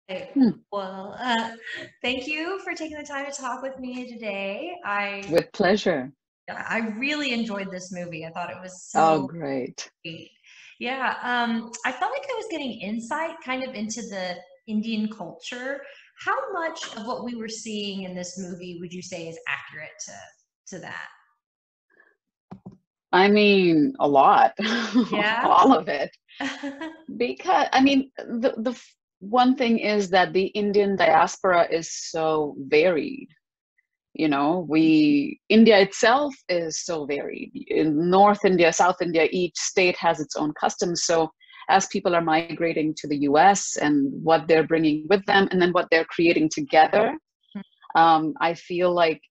Right. Hmm. Well, thank you for taking the time to talk with me today. With pleasure. I really enjoyed this movie. I thought it was Oh, so great. great. Yeah, I felt like I was getting insight kind of into the Indian culture. How much of what we were seeing in this movie would you say is accurate to that? I mean, a lot, Yeah. all of it. Because, I mean, one thing is that the Indian diaspora is so varied. You know, India itself is so varied. In North India, South India, each state has its own customs. So as people are migrating to the US and what they're bringing with them, and then what they're creating together, I feel like,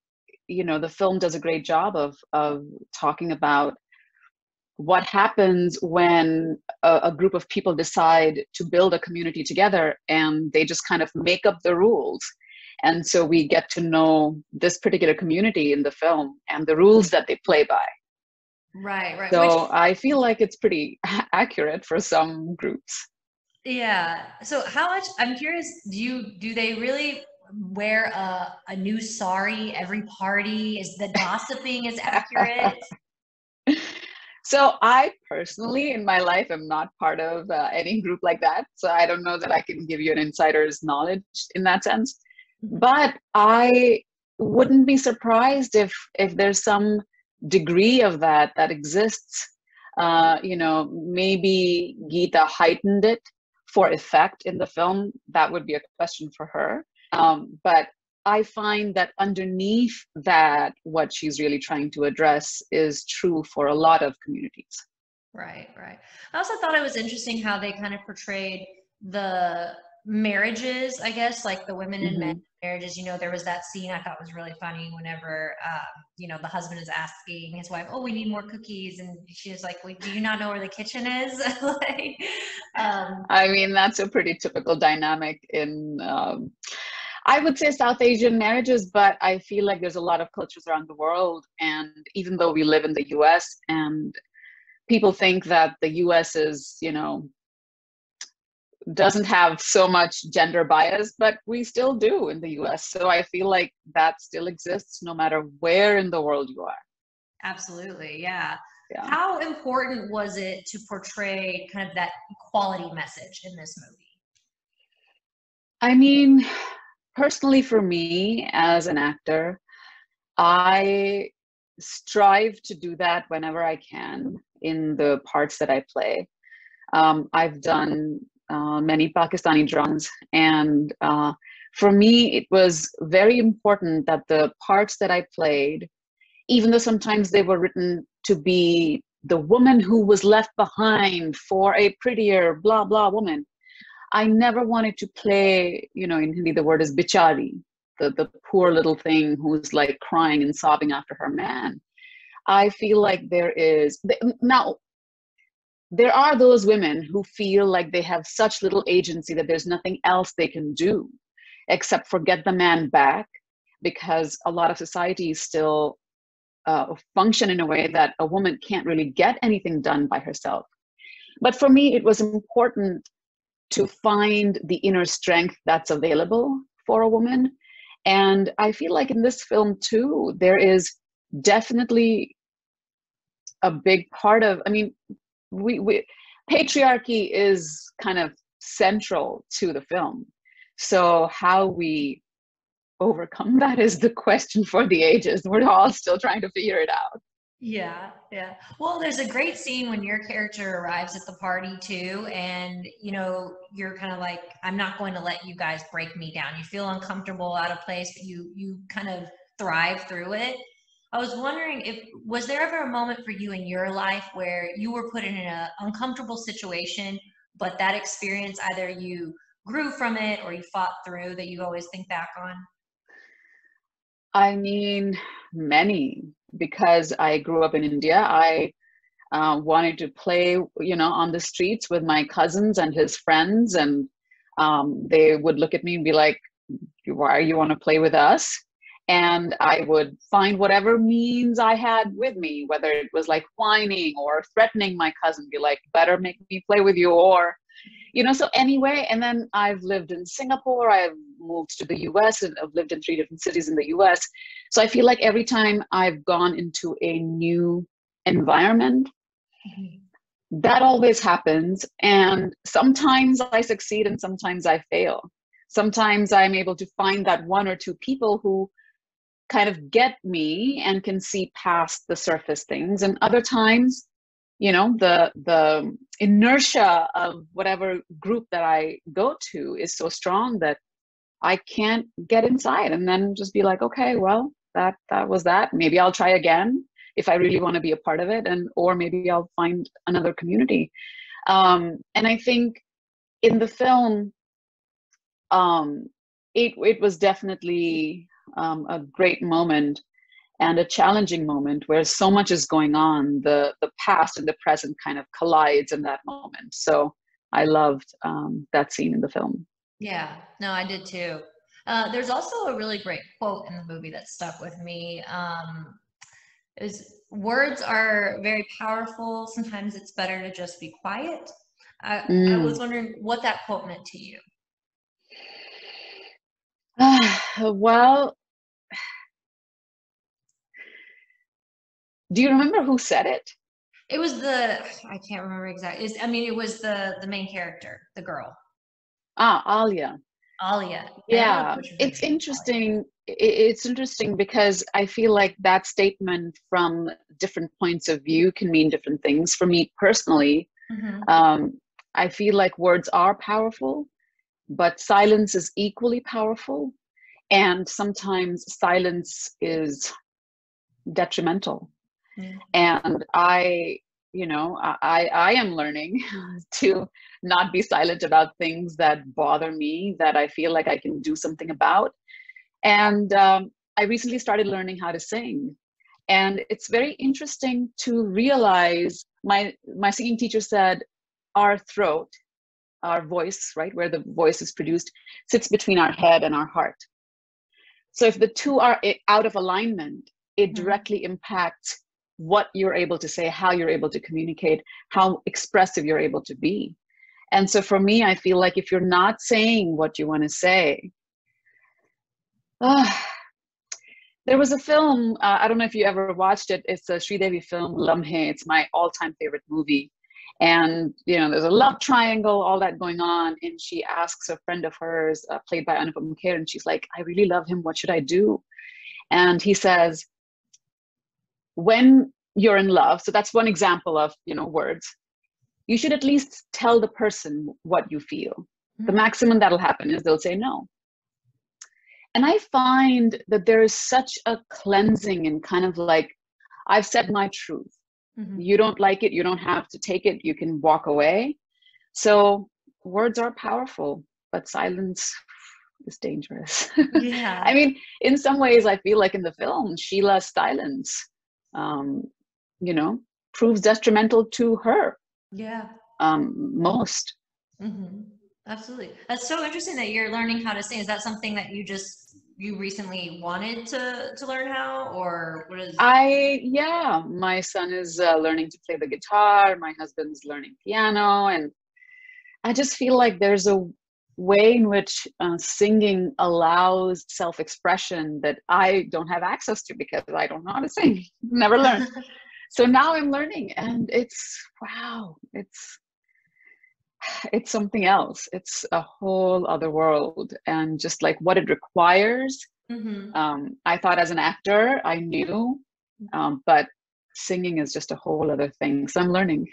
you know, the film does a great job of talking about what happens when a group of people decide to build a community together and they just kind of make up the rules. And so we get to know this particular community in the film and the rules that they play by. Right, right. Which, So I feel like it's pretty accurate for some groups. yeah. So how much, I'm curious, do they really wear a new sari every party? Is the gossiping as accurate? So I personally, in my life, am not part of any group like that. So I don't know that I can give you an insider's knowledge in that sense. But I wouldn't be surprised if there's some degree of that exists. You know, maybe Geeta heightened it for effect in the film. That would be a question for her. But I find that underneath that, what she's really trying to address is true for a lot of communities. Right, right. I also thought it was interesting how they kind of portrayed the marriages, I guess, like the women and men Hmm. marriages. There was that scene I thought was really funny whenever, the husband is asking his wife, "Oh, we need more cookies," and she's like, "Wait, do you not know where the kitchen is?" Like, um, I mean, that's a pretty typical dynamic in, I would say, South Asian marriages, but I feel like there's a lot of cultures around the world. And even though we live in the US and people think that the US is, you know, doesn't have so much gender bias, but we still do in the US. So I feel like that still exists no matter where in the world you are. Absolutely, yeah. Yeah. How important was it to portray kind of that equality message in this movie? I mean, personally, for me as an actor, I strive to do that whenever I can in the parts that I play. I've done many Pakistani dramas, and for me, it was very important that the parts that I played, even though sometimes they were written to be the woman who was left behind for a prettier blah blah woman, I never wanted to play, you know, in Hindi the word is bichari, the poor little thing who's like crying and sobbing after her man. I feel like now there are those women who feel like they have such little agency that there's nothing else they can do except for get the man back, because a lot of societies still function in a way that a woman can't really get anything done by herself. But for me, it was important to find the inner strength that's available for a woman. And I feel like in this film too, there is definitely a big part of, I mean, we patriarchy is kind of central to the film. So how we overcome that is the question for the ages. We're all still trying to figure it out. Yeah, yeah. Well, there's a great scene when your character arrives at the party too, and you're kind of like, I'm not going to let you guys break me down. You feel uncomfortable, out of place, but you kind of thrive through it. I was wondering, if was there ever a moment for you in your life where you were put in an uncomfortable situation, but that experience, either you grew from it or you fought through, that you always think back on? I mean, many, because I grew up in India. I wanted to play, you know, on the streets with my cousins and his friends, and they would look at me and be like, "Why you want to play with us?" And I would find whatever means I had with me, whether it was like whining or threatening my cousin, be like, "Better make me play with you," or So anyway, and then I've lived in Singapore, I've moved to the US, and I've lived in 3 different cities in the US. So I feel like every time I've gone into a new environment, that always happens. And sometimes I succeed and sometimes I fail. Sometimes I'm able to find that one or two people who kind of get me and can see past the surface things. And other times, the inertia of whatever group that I go to is so strong that I can't get inside, and then just be like, okay, well, that was that. Maybe I'll try again if I really want to be a part of it, or maybe I'll find another community. And I think in the film, it was definitely a great moment and a challenging moment where so much is going on. The past and the present kind of collides in that moment. So I loved that scene in the film. Yeah, no, I did too. There's also a really great quote in the movie that stuck with me. It was, words are very powerful. Sometimes it's better to just be quiet. I was wondering what that quote meant to you. Well, do you remember who said it? It was I can't remember exactly. It was the main character, the girl. Alia. Alia. Yeah, it's interesting. It's interesting because I feel like that statement from different points of view can mean different things. For me personally, I feel like words are powerful, but silence is equally powerful. And sometimes silence is detrimental. And I am learning to not be silent about things that bother me, that I feel like I can do something about. And I recently started learning how to sing. And it's very interesting to realize, my singing teacher said, our throat, our voice, right, where the voice is produced, sits between our head and our heart. So if the two are out of alignment, it directly impacts what you're able to say, how you're able to communicate, how expressive you're able to be. And so for me, I feel like if you're not saying what you want to say, there was a film, I don't know if you ever watched it. It's a Sridevi film, Lamhe. It's my all-time favorite movie. And, there's a love triangle, all that going on. And she asks a friend of hers, played by Anupam Kher, and she's like, I really love him. What should I do? And he says, when you're in love, so that's one example of, words, you should at least tell the person what you feel. The maximum that'll happen is they'll say no. And I find that there is such a cleansing and kind of like, I've said my truth. You don't like it, you don't have to take it, you can walk away. So words are powerful, but silence is dangerous. Yeah. I mean, in some ways, I feel like in the film, Sheila's silence, proves detrimental to her. Yeah. Most. Absolutely. That's so interesting that you're learning how to sing. Is that something that you recently wanted to learn how, or what is? My son is learning to play the guitar. My husband's learning piano. And I just feel like there's a way in which singing allows self-expression that I don't have access to because I don't know how to sing. Never learned. So now I'm learning, and it's something else. It's a whole other world, and just like what it requires. I thought as an actor I knew, but singing is just a whole other thing. So I'm learning.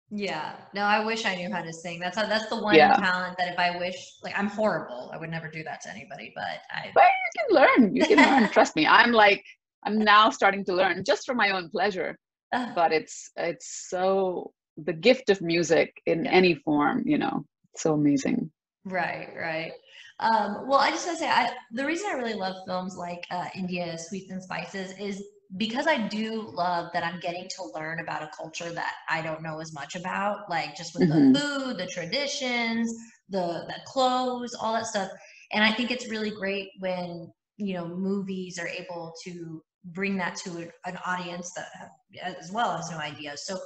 Yeah. No, I wish I knew how to sing. That's the one talent that if I wish, like, I'm horrible. I would never do that to anybody, but you can learn. You can learn. Trust me. I'm now starting to learn just for my own pleasure. But it's so, the gift of music in any form, so amazing. Right. Well, I just want to say, the reason I really love films like India Sweets and Spices is because I do love that I'm getting to learn about a culture that I don't know as much about, like just with the food, the traditions, the clothes, all that stuff. And I think it's really great when, movies are able to bring that to an audience that as well has no idea. So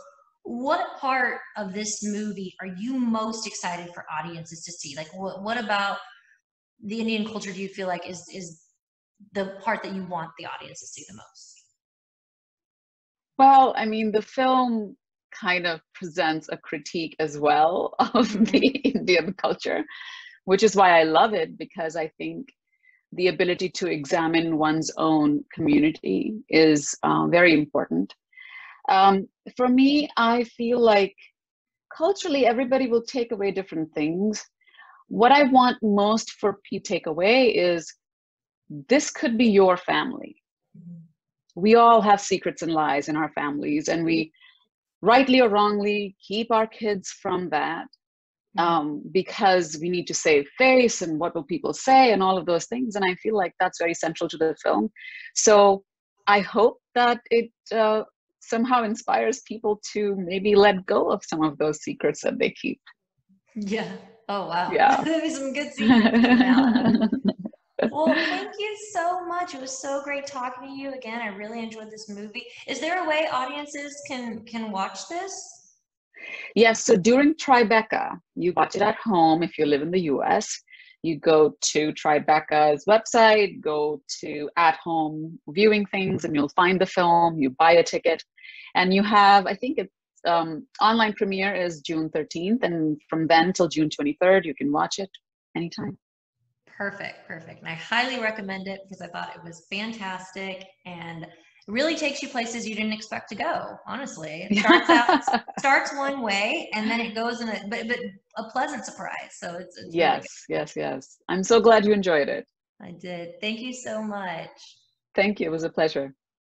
What part of this movie are you most excited for audiences to see? Like, what about the Indian culture do you feel like is the part that you want the audience to see the most? Well, I mean, the film kind of presents a critique as well of the Mm-hmm. Indian culture, which is why I love it, because I think the ability to examine one's own community is very important. For me, I feel like culturally, everybody will take away different things. What I want most for people to take away is this could be your family. We all have secrets and lies in our families, and we, rightly or wrongly, keep our kids from that, Mm-hmm. because we need to save face and what will people say and all of those things. And I feel like that's very central to the film. So I hope that it somehow inspires people to maybe let go of some of those secrets that they keep. Yeah. Oh wow. Yeah. There's some good secrets coming out. Well, thank you so much. It was so great talking to you again. I really enjoyed this movie. Is there a way audiences can watch this? Yes, so during Tribeca, you watch it at home if you live in the US. You go to Tribeca's website, go to at home viewing things, and you'll find the film. You buy a ticket, and you have, I think it's online premiere is June 13th, and from then till June 23rd, you can watch it anytime. Perfect, perfect. And I highly recommend it because I thought it was fantastic and it really takes you places you didn't expect to go. Honestly, it starts one way and then it goes in but a pleasant surprise. So it's really good. Yes, yes, yes. I'm so glad you enjoyed it. I did. Thank you so much. Thank you. It was a pleasure.